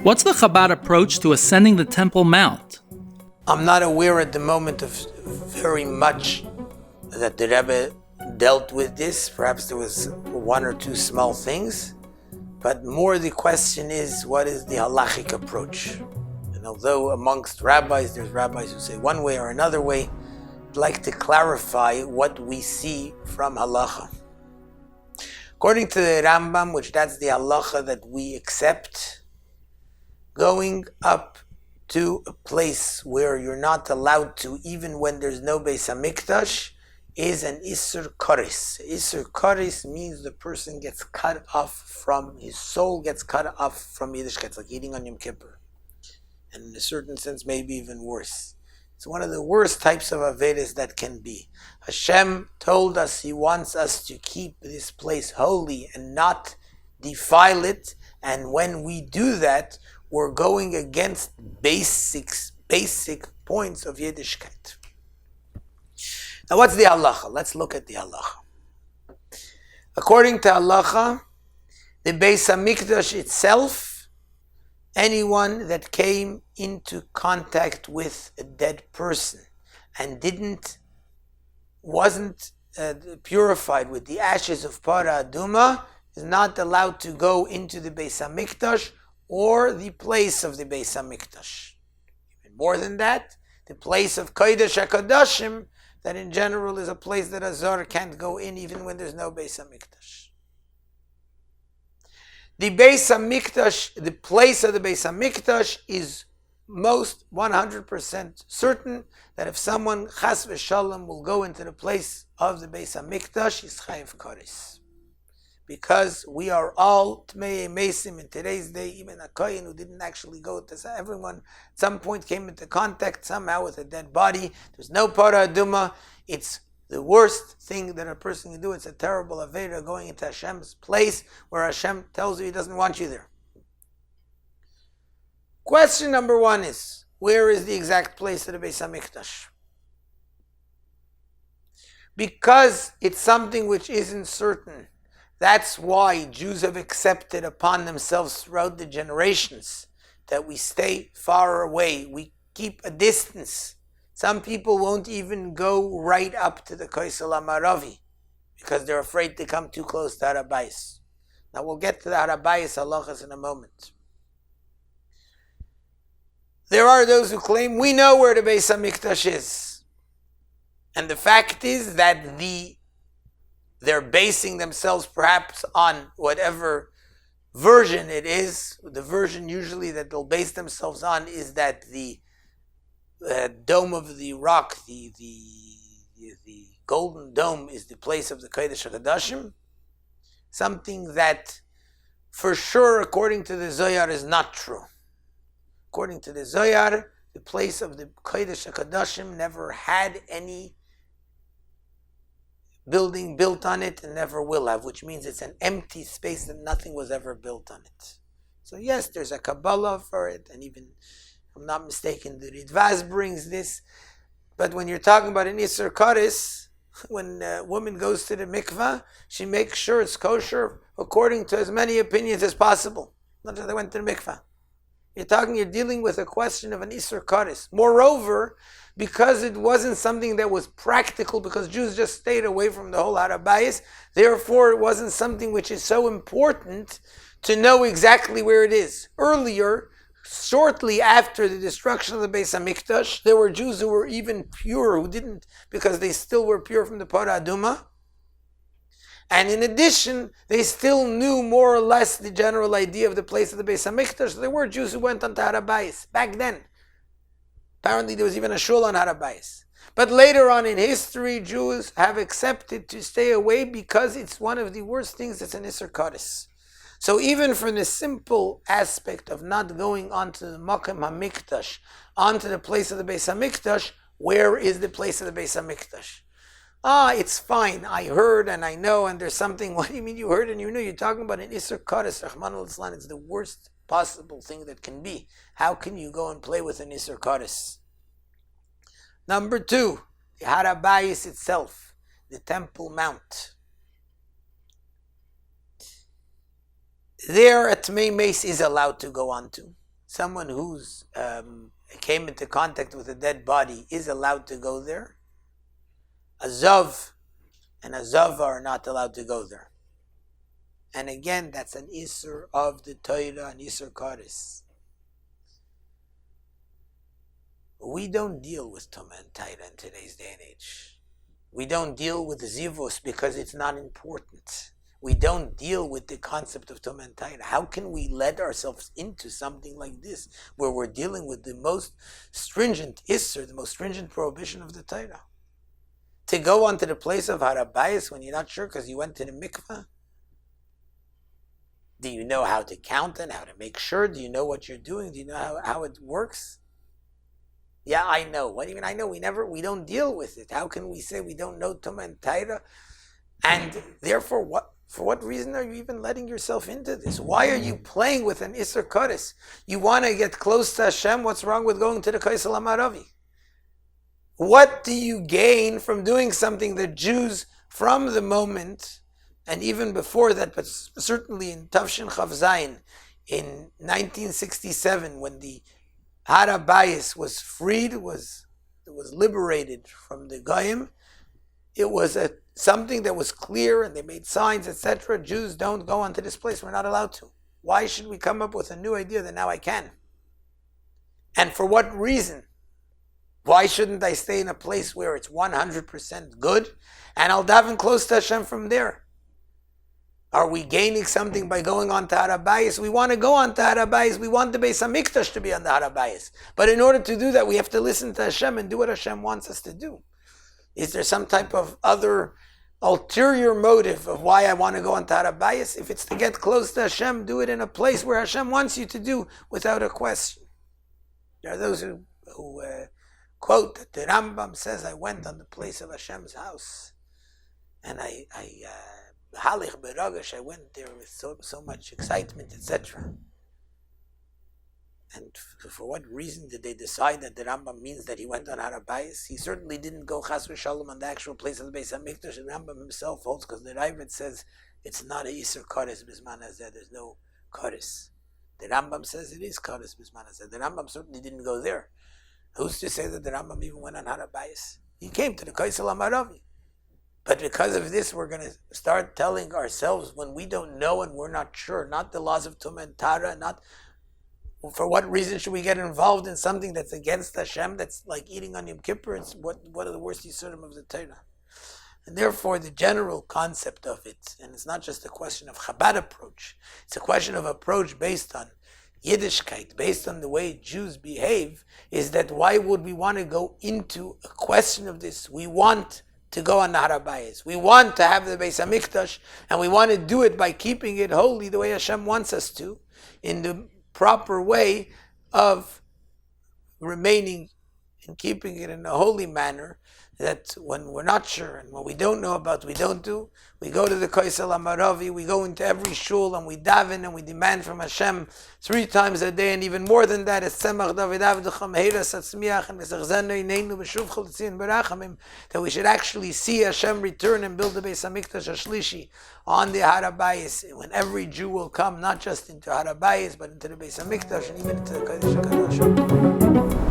What's the Chabad approach to ascending the Temple Mount? I'm not aware at the moment of very much that the Rebbe dealt with this. Perhaps there was one or two small things, but more the question is, what is the halachic approach? And although amongst rabbis, there's rabbis who say one way or another way, I'd like to clarify what we see from halacha. According to the Rambam, which that's the halacha that we accept, going up to a place where you're not allowed to, even when there's no Beis HaMikdash, is an Isur Koris. Isur Koris means the person gets cut off from, his soul gets cut off from Yiddishkeit, like eating on Yom Kippur. And in a certain sense, maybe even worse. It's one of the worst types of Avedas that can be. Hashem told us He wants us to keep this place holy and not defile it. And when we do that, we're going against basic points of Yiddishkeit. Now what's the halacha? Let's look at the halacha. According to halacha, the Beis HaMikdash itself, anyone that came into contact with a dead person and wasn't purified with the ashes of Para Aduma is not allowed to go into the Beis HaMikdash or the place of the Beis HaMikdash. Even more than that, the place of Kodesh HaKodashim, that in general is a place that a Zor can't go in even when there's no Beis HaMikdash. The Beis HaMikdash, the place of the Beis HaMikdash is most 100% certain that if someone chas v'shalom will go into the place of the Beis HaMikdash, he's chayiv koris. Because we are all Tmei Mesim in today's day, even a kohen who didn't actually go to, everyone at some point came into contact somehow with a dead body. There's no Para Aduma. It's the worst thing that a person can do. It's a terrible Aveda, going into Hashem's place where Hashem tells you He doesn't want you there. Question number one is, where is the exact place of the Beis HaMikdash? Because it's something which isn't certain, that's why Jews have accepted upon themselves throughout the generations that we stay far away, we keep a distance. Some people won't even go right up to the Kaisel Amaravi because they're afraid to come too close to Harabayis. Now we'll get to the Harabayis halachas in a moment. There are those who claim we know where the Beis HaMikdash is. And the fact is that they're basing themselves perhaps on whatever version it is. The version usually that they'll base themselves on is that the dome of the rock, the golden dome, is the place of the Kodesh HaKodashim. Something that for sure, according to the Zohar, is not true. According to the Zohar, the place of the Kodesh HaKodashim never had any building built on it and never will have, which means it's an empty space that nothing was ever built on it. So yes, there's a Kabbalah for it, and even, if I'm not mistaken, the Ridvaz brings this. But when you're talking about an Isur Koris, when a woman goes to the mikvah, she makes sure it's kosher according to as many opinions as possible. Not that they went to the mikvah. You're dealing with a question of an Isur Koris. Moreover, because it wasn't something that was practical, because Jews just stayed away from the whole Harabayis, therefore it wasn't something which is so important to know exactly where it is. Earlier, shortly after the destruction of the Beis HaMikdash, there were Jews who were even pure, who didn't, because they still were pure from the Para Aduma. And in addition, they still knew more or less the general idea of the place of the Beis HaMikdash. So there were Jews who went on to Harabayis back then. Apparently there was even a shul on Harabayis. But later on in history, Jews have accepted to stay away because it's one of the worst things that's an Isur Koris. So even from the simple aspect of not going onto the Makom HaMikdash, onto the place of the Beis HaMikdash, where is the place of the Beis HaMikdash? It's fine. I heard and I know, and there's something. What do you mean you heard and you knew? You're talking about an Isur Koris, Rahman al-Islam. It's the worst possible thing that can be. How can you go and play with an Isur Koris? Number two, the Harabayis itself, the Temple Mount. There a Tmei Meis is allowed to go on to. someone who's came into contact with a dead body is allowed to go there. A Zav and a Zava are not allowed to go there. And again, that's an Isser of the Torah, an Isser Karis. We don't deal with Tumah and Taira in today's day and age. We don't deal with Zivos because it's not important. We don't deal with the concept of Tumah and Taira. How can we let ourselves into something like this, where we're dealing with the most stringent Isser, the most stringent prohibition of the Torah? To go onto the place of Harabayas when you're not sure because you went to the mikveh? Do you know how to count and how to make sure? Do you know what you're doing? Do you know how it works? Yeah, I know. What do you mean I know? We don't deal with it. How can we say we don't know Tumah and Taira? And therefore, for what reason are you even letting yourself into this? Why are you playing with an Isser Kodesh? You want to get close to Hashem? What's wrong with going to the Kaisel Amaravi? What do you gain from doing something that Jews, from the moment, and even before that, but certainly in Tavshin Chav Zayin, in 1967, when the Harabayis was freed, was liberated from the Goyim, it was something that was clear, and they made signs, etc. Jews don't go onto this place. We're not allowed to. Why should we come up with a new idea that now I can? And for what reason? Why shouldn't I stay in a place where it's 100% good, and I'll daven close to Hashem from there? Are we gaining something by going on to Harabayis? We want to go on to Harabayis. We want the Beis HaMikdash to be on the Harabayis. But in order to do that, we have to listen to Hashem and do what Hashem wants us to do. Is there some type of other ulterior motive of why I want to go on to Harabayis? If it's to get close to Hashem, do it in a place where Hashem wants you to do without a question. There are those who quote that the Rambam says, I went on the place of Hashem's house, and I Halich Beragesh, I went there with so much excitement, etc. And for what reason did they decide that the Rambam means that he went on Harabayis? He certainly didn't go Chas v'Shalom on the actual place of the Beis HaMikdash. The Rambam himself holds, because the Ravid says it's not a Yisr Kodesh Bisman Hazeh, there's no Kodesh. The Rambam says it is Kodesh Bisman Hazeh. The Rambam certainly didn't go there. Who's to say that the Rambam even went on Harabayis? He came to the Kaisel Amaravi. But because of this, we're going to start telling ourselves when we don't know and we're not sure, not the laws of Tumah and Tara, not for what reason should we get involved in something that's against Hashem, that's like eating on Yom Kippur. It's what are the worst Yisurim of the Torah. And therefore, the general concept of it, and it's not just a question of Chabad approach, it's a question of approach based on Yiddishkeit, based on the way Jews behave, is that why would we want to go into a question of this? We want to go on the Harabayis. We want to have the Beis HaMikdash, and we want to do it by keeping it holy the way Hashem wants us to, in the proper way of remaining and keeping it in a holy manner, that when we're not sure and when we don't know about, we don't do. We go to the Kaisel Amaravi, we go into every shul and we daven and we demand from Hashem 3 times a day, and even more than that, that we should actually see Hashem return and build the Beis HaMikdash Ashlishi on the Harabayis, when every Jew will come, not just into Harabayis, but into the Beis HaMikdash and even into the Kodesh HaKadosh.